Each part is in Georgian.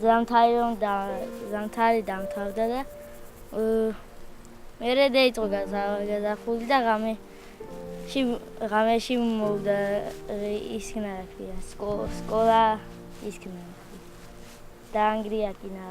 ზამთარი დამთავრდა და მერე დაიწყო გაზაფხული და ღამეში მოვდა ისქნა რა ქვია სკოლა ისქნა დაანგრია კინა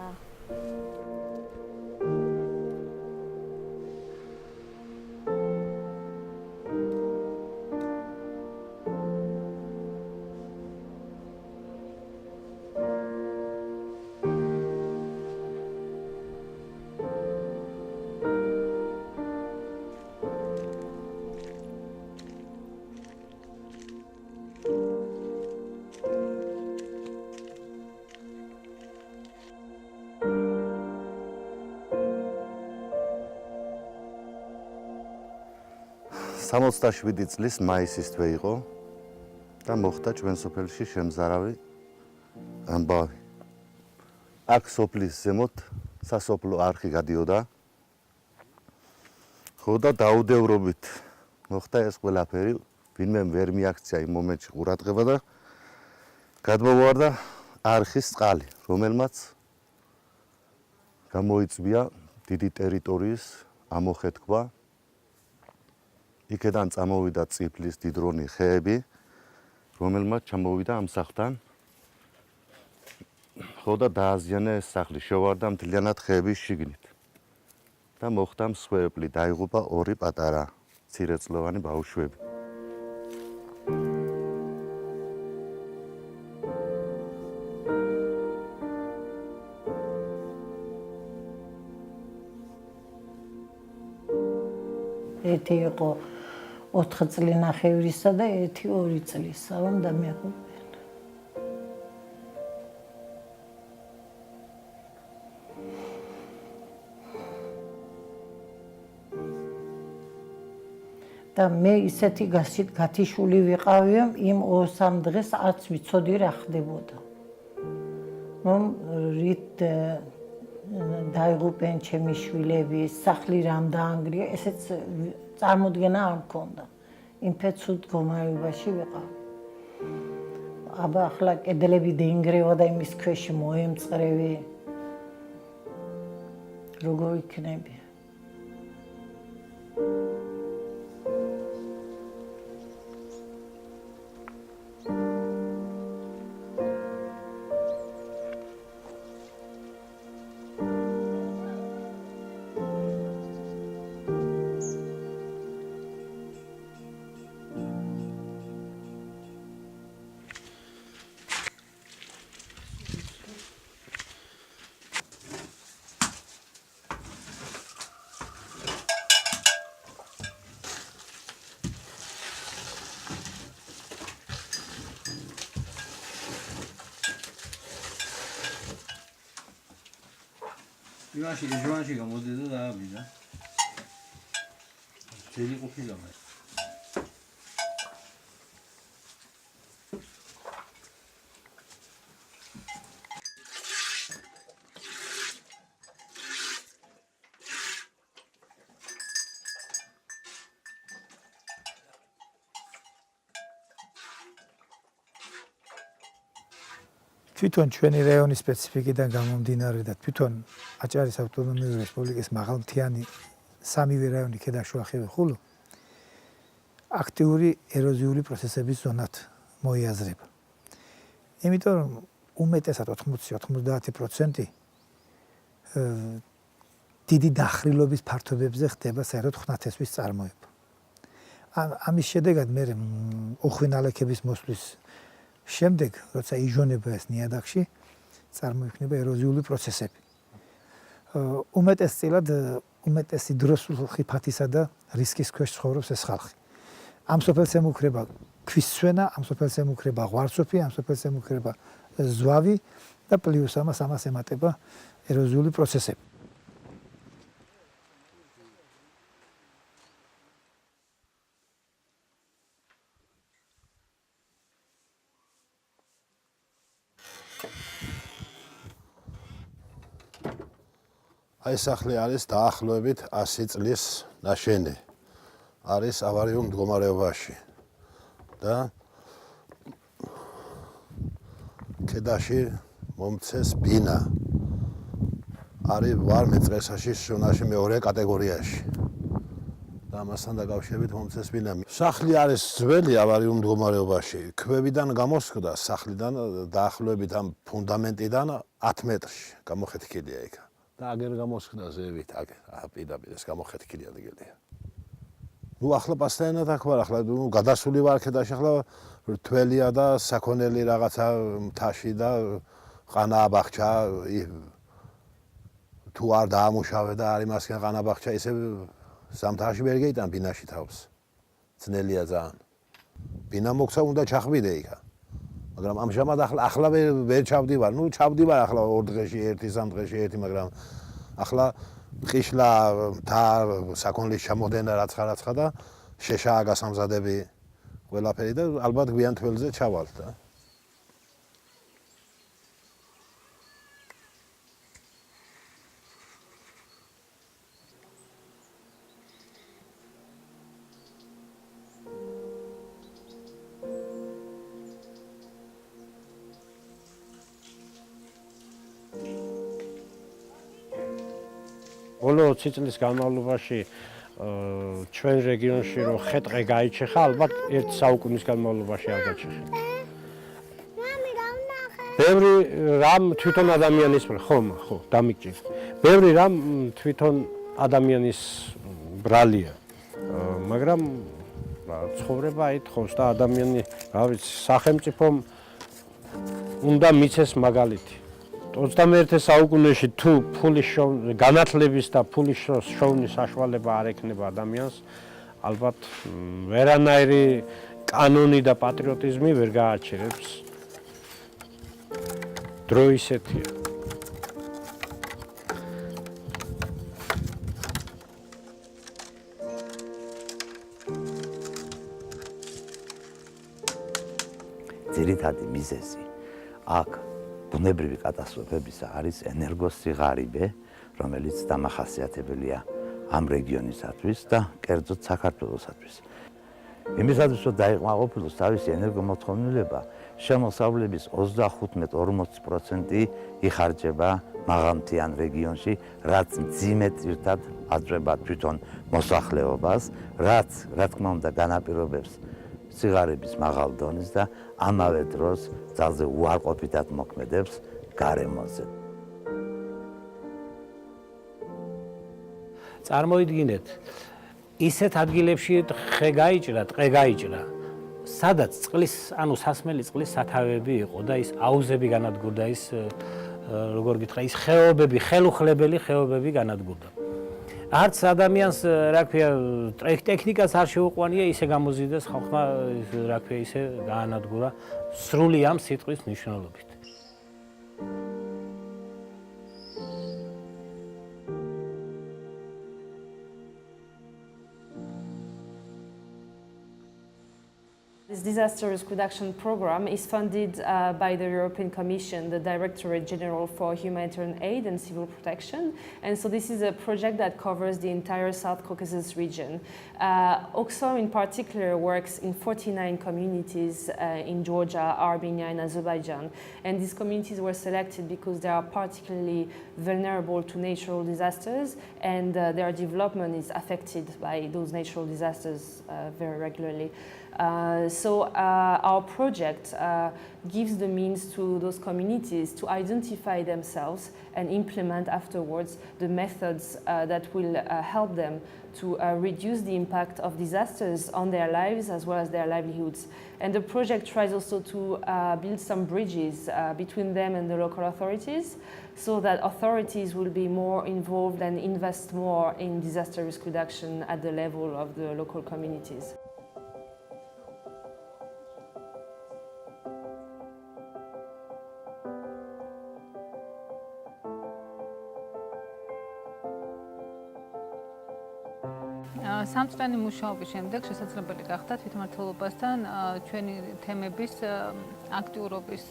სამოცდაშვიდი წლის მაისის თვე იყო და მოხდა ჩვენ სოფელში შემზარავი ამბავი. აქ სოფლის ზემოთ სასოფლო არხი გადიოდა. ხო და დაუდევრობით მოხდა ეს ყველაფერი, ვინმე ვერ მიაქცია იმ მომენტში ყურადღება და გადმოვარდა არხის წყალი, რომელმაც გამოიწვია დიდი ტერიტორიის ამოხეთქვა. იქედან წამოვიდა წიფლის დიდრონი ხეები, რომელმაც ჩამოვიდა ამ სახლთან. ხო და დააზიანა ეს სახლი, შევარდა მთლიანად ხეების შიგნით. და მოხდა მსხვერპლი, დაიღუპა ორი პატარა მცირეწლოვანი ბავშვები. ერთი იყო 4 წლინახევრისა და ერთი 2 წლისა, რომ დამეღუპნენ. და მე ისეთი გათიშული ვიყავი, რომ იმ 2-3 დღეს არც ვიცოდი რა ხდებოდა. რომ რით დაიღუპენ ჩემი შვილები, სახლი რამ დაანგრია, ესეც წარმოდგენა არ მქონდა. იმ ფეცუდ მდგომარეობაში ვიყავი. აბა ახლა კედლები დაინგრევა და იმის ქვეშ მოემწყრევი. როგორ იქნები? ჟვანში გამოდიდა და ამიდა. ძელი ყოფილა მე. თვითონ ჩვენი რაიონის სპეციფიკიდან გამომდინარე და თვითონ აჭარის ავტონომიური რესპუბლიკის მაღალმთიანი სამივე რაიონი ქედაშუახევი ხულო აქტიური ეროზიული პროცესების ზონად მოიაზრება. იმიტომ რომ უმეტესად 80-90% დიდი დახრილობის ფართობებზე ხდება საერთოდ ხნათესვის წარმოება. ამის შედეგად მე ოხვინალექების მოსვლის შემდეგ, როცა იჟონება ეს ნიადაგში, წარმოიქმნება ეროზიული პროცესები. უმეტესწილად უმეტესი დროს ხიფათისა და რისკის ქვეშ ცხოვრობს ეს ხალხი. ამ სოფელს ემუქრება ქვისცვენა, ამ სოფელს ემუქრება ღვარცოფი, ამ სოფელს ემუქრება ზვავი და პლუს ამას ემატება ეროზიული პროცესები. აი სახლი არის დაახლოებით 100 წლის ნაშენი. არის ავარიულ მდგომარეობაში. და ქედაში მომცეს ბინა. არის ვარ მეწყესაში შონაში მეორე კატეგორიაში. და ამასთან დაკავშირებით მომცეს ბინა. სახლი არის ძველი ავარიულ მდგომარეობაში. ქვებიდან გამოსხდა სახლიდან დაახლოებით ამ ფუნდამენტიდან 10 მეტრში გამოხეთქილია იქ. და აგერ გამოსხდა ზევით აგერ პირდაპირ ეს გამოხეთქილი ადგილია. ნუ ახლა პასტაენად აქ ვარ, ახლა ნუ გადასული ვარ ქედაში, ახლა თველია და საქონელი რაღაცა მთაში და ყანააბაღჩა თუ არ დაამუშავე და არ იმასკენ ყანააბაღჩა ისე ზამთარში ვერ გეიტან ბინაში თავს. ძნელია ძალიან. ბინა მოგცა უნდა ჩახვიდე იქა. მაგრამ ამჟამად ახლა ვერ ჩავდივარ, ნუ ჩავდივარ ახლა 2 დღეში 1-3 დღეში 1, მაგრამ ახლა ყიშლა და საქონლის ჩამოდენა რაცხა და შეშაა გასამზადები ყველაფერი და ალბათ გვიან თველზე ჩავალთ და ბოლო 20 წლის განმავლობაში ჩვენ რეგიონში რომ ხეტყე გაიჩეხა, ალბათ 1 საუკუნის განმავლობაში არ გაჩეხა. ბევრი რამ თვითონ ადამიანის ხო, დამიგჭირ. ბევრი რამ თვითონ ადამიანის ბრალია. მაგრამ ცხოვრება ითხოვს და ადამიანი, რა ვიცი, სახელმწიფომ უნდა მიცეს მაგალითი. 21 საუკუნეში თუ ფულის განათლების და ფულის შოვნის საშუალება არ ექნება ადამიანს, ალბათ ვერანაირი კანონი და პატრიოტიზმი ვერ გააჩერებს. დრო ისეთია. ძირითადი მიზეზი აქ ბუნებრივი კატასტროფებისა არის ენერგოსიღარიბე, რომელიც დამახასიათებელია ამ რეგიონისათვის და კერძოდ საქართველოსათვის. იმისათვის, რომ დაიყრდნოს თავისი ენერგომოთხოვნილება, შემოსავლების 35-40% იხარჯება მაღალმთიან რეგიონში, რაც მძიმე წირთად აწვება თვითონ მოსახლეობას, რაც, რა თქმა უნდა, განაპირობებს სიღარიბის მაღალ დონეს და ამავე დროს ძალზე უარყოფითად მოქმედებს გარემოზე. წარმოიდგინეთ, ისეთ ადგილებში ტყე გაიჭრა, სადაც წყლის, ანუ სასმელი წყლის სათავეები იყო და ის აუზები განადგურდა, ის როგორ გითხრა, ის ხეობები, ხელუხლებელი ხეობები განადგურდა. არც ადამიანს, რა ქვია, ტექნიკას არ შეუყვანია, ისე გამოზიდეს ხალხმა, რა ქვია, ისე გაანადგურა სრული ამ სიტყვის მნიშვნელობით. This disaster risk reduction program is funded by the European Commission, the Directorate General for Humanitarian Aid and Civil Protection. And so this is a project that covers the entire South Caucasus region. Oxfam in particular works in 49 communities in Georgia, Armenia and Azerbaijan. And these communities were selected because they are particularly vulnerable to natural disasters and their development is affected by those natural disasters very regularly. So our project gives the means to those communities to identify themselves and implement afterwards the methods that will help them to reduce the impact of disasters on their lives as well as their livelihoods. And the project tries also to build some bridges between them and the local authorities so that authorities will be more involved and invest more in disaster risk reduction at the level of the local communities. სამწლიანი მუშაობის შემდეგ შესაძლებელი გახდა თვითმმართველობასთან ჩვენი თემების აქტიურობის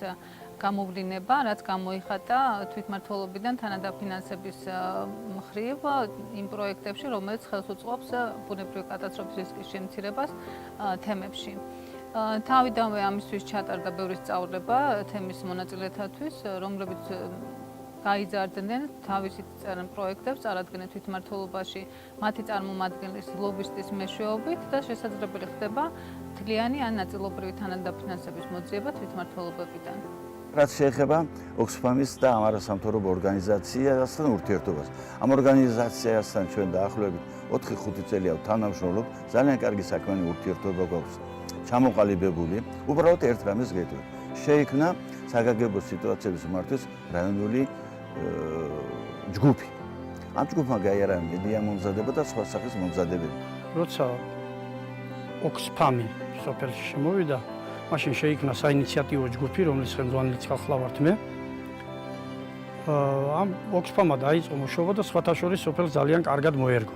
გამოვლინება, რაც გამოიხატა თვითმმართველობიდან თანადაფინანსების მხრივ იმ პროექტებში, რომელიც ხელს უწყობს ბუნებრივი კატასტროფის რისკის შემცირებას თემებში. თავიდანვე ამისთვის ჩატარდა ბევრი სწავლება თემის მონაწილეთათვის, რომლებიც გაიძარდნენ თავისით წერენ პროექტებს, წარადგენენ თვითმმართველობაში მათი წარმომადგენლის ლობისტის მეშვეობით და შესაძლებელი ხდება მთლიანი ან ნაწილობრივი თანადაფინანსების მოძიება თვითმმართველობებიდან. რაც შეეხება ოქსფამის და ამ არასამთავრობო ორგანიზაციასთან ურთიერთობას. ამ ორგანიზაციასთან ჩვენ დაახლოებით 4-5 წელია თანამშრომლობ, ძალიან კარგი საქმიანი ურთიერთობა გვაქვს ჩამოყალიბებული. უბრალოდ ერთ რამეს გეტყვით. შეიქმნა საგანგებო სიტუაციების მართვის რაიონული ჯგუფი. ამ ჯგუფმა გაიარა მედია მომზადება და სხვა სახის მომზადებები. როცა ოქსფამი სოფელში შემოვიდა, მაშინ შეიქმნა საინიციატივო ჯგუფი, რომლის ხელმძღვანელიც ახლა ვართ მე. ამ ოქსფამმა დაიწყო მუშაობა და სხვათა შორის სოფელს ძალიან კარგად მოერგო.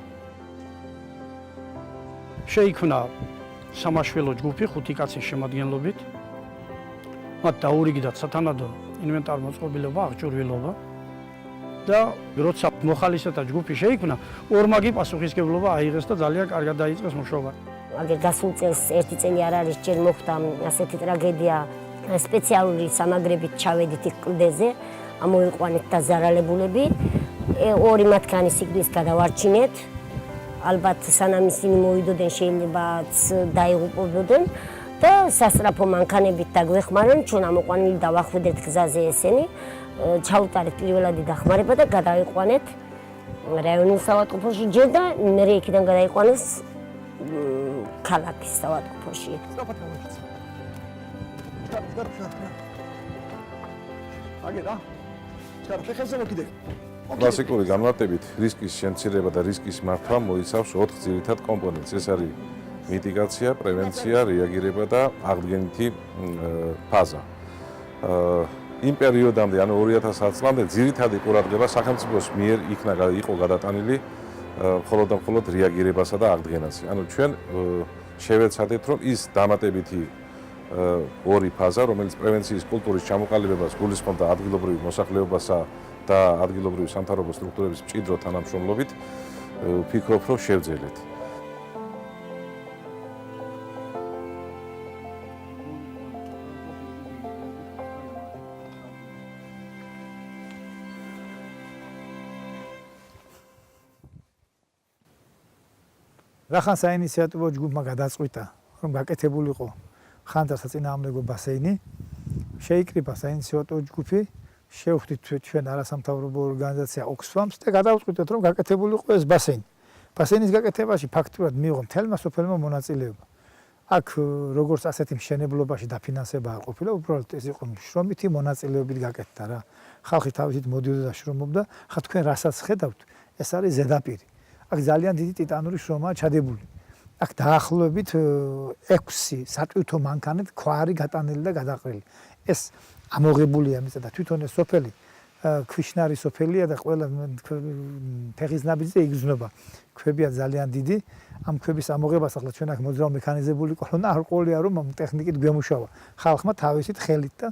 შეიქმნა სამაშველო ჯგუფი 5 კაცის შემადგენლობით. მათ დაურიგდათ სათანადო ინვენტარ-მოწყობილობა, აღჭურვილობა და როცა მოხალისეთა ჯგუფი შეიქმნა, ორმაგი პასუხისმგებლობა აიღეს და ძალიან კარგად დაიწყეს მუშაობა. აგერ გასულ წელს ერთი წელი არ არის ჯერ მოხდა ასეთი ტრაგედია, სპეციალური სამაგრებით ჩავედით იქ კლდეზე, ამოიყვანეთ დაზარალებულები, ორი მათგანი სიგრძის გადავარჩინეთ. ალბათ სანამ ისინი მოვიდოდნენ შეიძლებაც დაიღუპებოდნენ და სასწრაფო მანქანებით დაგვეხმარენ, ჩვენ ამოყვანილი დავახვედრეთ გზაზე ესენი, ჩაუტარეთ პირველადი დახმარება და გადაიყვანეთ რაიონულ საავადმყოფოში ჯერ და მერე იქიდან გადაიყვანეს ქალაქის საავადმყოფოში. კლასიკური განმარტებით რისკის შემცირება და რისკის მართვა მოიცავს 4 ძირითად კომპონენტს. ეს არის მიტიგაცია, პრევენცია, რეაგირება და აღდგენითი ფაზა. იმ პერიოდამდე, ანუ 2010 წლამდე ძირითადი ყურადღება სახელმწიფოს მიერ იყო გადატანილი მხოლოდ და მხოლოდ რეაგირებასა და აღდგენაზე. ანუ ჩვენ შევეცადეთ, რომ ის დამატებითი ორი ფაზა, რომელიც პრევენციის კულტურის ჩამოყალიბებას გულისხმობდა ადგილობრივ მოსახლეობასა და ადგილობრივი სამთავრობო სტრუქტურების მჭიდრო თანამშრომლობით, ვფიქრობ, რომ შევძელეთ. რახან საინიციატივო ჯგუფმა გადაწყვიტა, რომ გაკეთებულიყო ხანძარ საწინააღმდეგო ბასეინი, შეიკრიბა საინიციატივო ჯგუფი, შევხვდით ჩვენ არასამთავრობო ორგანიზაცია ოქსფამს და გადავწყვიტეთ, რომ გაკეთებულიყო ეს ბასეინი. ბასეინის გაკეთებაში ფაქტურად მიიღო მთელმა სოფელმა მონაწილეობა. აქ როგორც ასეთი მშენებლობაში დაფინანსება არ ყოფილა, უბრალოდ ეს იყო შრომითი მონაწილეობით გაკეთდა რა. ხალხი თავისით მოდიოდა და შრომობდა, ხა თქვენ რასაც ხედავთ, ეს არის ზედაპირი. აქ ძალიან დიდი ტიტანური შრომაა ჩადებული. აქ დაახლოებით 6 სატვირთო მანქანით ქვა არის გატანილი და გადაყრილი. ეს ამოღებულია მიწა და თვითონ ეს სოფელი ქვიშნარი სოფელია და ყველა ფეხის ნაბიჯზე იგრძნობა. ქვებია ძალიან დიდი. ამ ქვების ამოღებას ახლა ჩვენ აქ მოძრავ მექანიზებული კოლონა არ ყოლია რომ ტექნიკით გვემუშავა. ხალხმა თავისით ხელით და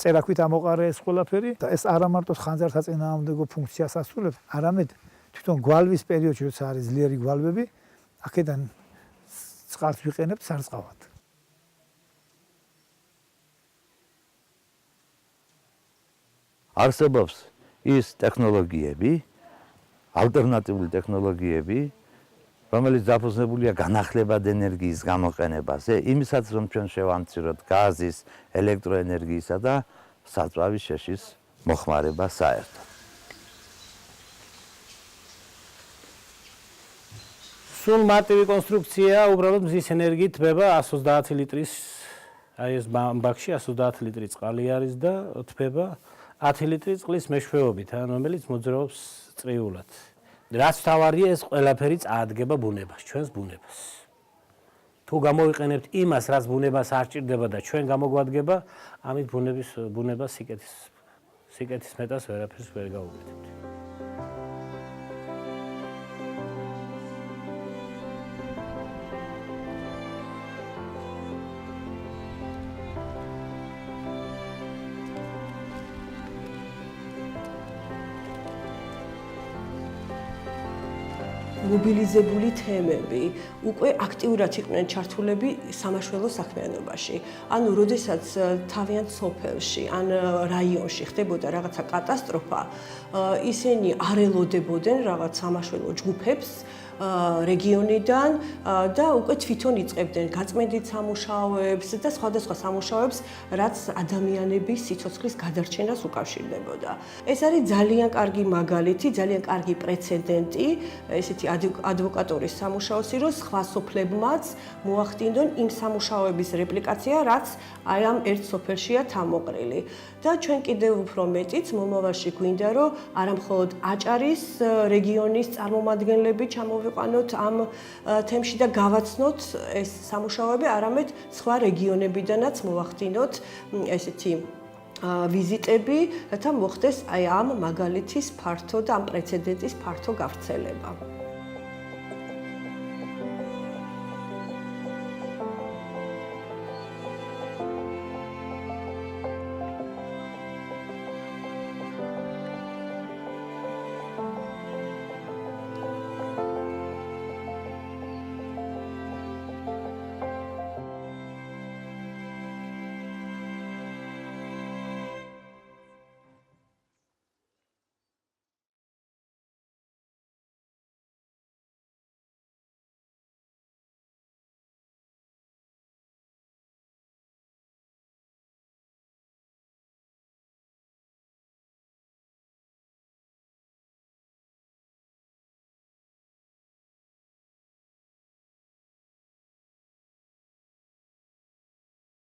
წერაქვით ამოყარა ეს ყველაფერი და ეს არა მარტო ხანძარ საწინააღმდეგო ფუნქციას ასრულებს, არამედ თვითონ გვალვის პერიოდში როცა არის ძლიერი გვალვები, აქედან წყალს ვიყენებთ სარწყავად. არსებობს ის ტექნოლოგიები, ალტერნატიული ტექნოლოგიები, რომელიც დაფუძნებულია განახლებად ენერგიის გამოყენებაზე, იმისაც რომ ჩვენ შევამციროთ გაზის, ელექტროენერგიისა და საწვავის შეშის მოხმარება საერთოდ. სულ მარტივი კონსტრუქცია, უბრალოდ მზის ენერგიით თბება 130 ლიტრის, აი ეს ბაკში 130 ლიტრი წყალი არის და თბება 10 ლიტრი წყლის მეშვეობით, რომელიც მოძრაობს წრიულად. რაც თავარია, ეს ყველაფერი წაადგება ბუნებას, ჩვენს ბუნებას. თუ გამოვიყენებთ იმას, რაც ბუნებას არ ჭირდება და ჩვენ გამოგვადგება, ამით ბუნებას სიკეთის მეტას ვერაფერს ვერ გაუკეთებთ. მობილიზებული თემები უკვე აქტიურად იყვნენ ჩართულები სამაშველო საქმიანობაში. ანუ როდესაც თავიანთ სოფელში ან რაიონში ხდებოდა რაღაცა კატასტროფა, ისინი არ ელოდებოდნენ რაღაც სამაშველო ჯგუფებს რეგიონიდან და უკვე თვითონ იწყებდნენ გაწმენდით სამუშაოებს და სხვადასხვა სამუშაოებს, რაც ადამიანების სიცოცხლის გადარჩენას უკავშირდებოდა. ეს არის ძალიან კარგი მაგალითი, ძალიან კარგი პრეცედენტი, ესეთი ადვოკატურის სამუშაოსი, რომ სხვა სოფლებმაც მოახდინონ იმ სამუშაოების რეპლიკაცია, რაც აი ამ ერთ სოფელშია თავმოყრილი. და ჩვენ კიდევ უფრო მეტიც მომავალში გვინდა, რომ არა მხოლოდ აჭარის რეგიონის წარმომადგენლები ჩამოვიყვანოთ ამ თემში და გავაცნოთ ეს სამუშაოები, არამედ სხვა რეგიონებიდანაც მოახდინოთ ესეთი ვიზიტები, რათა მოხდეს აი ამ მაგალითის ფართო და ამ პრეცედენტის ფართო გავრცელება.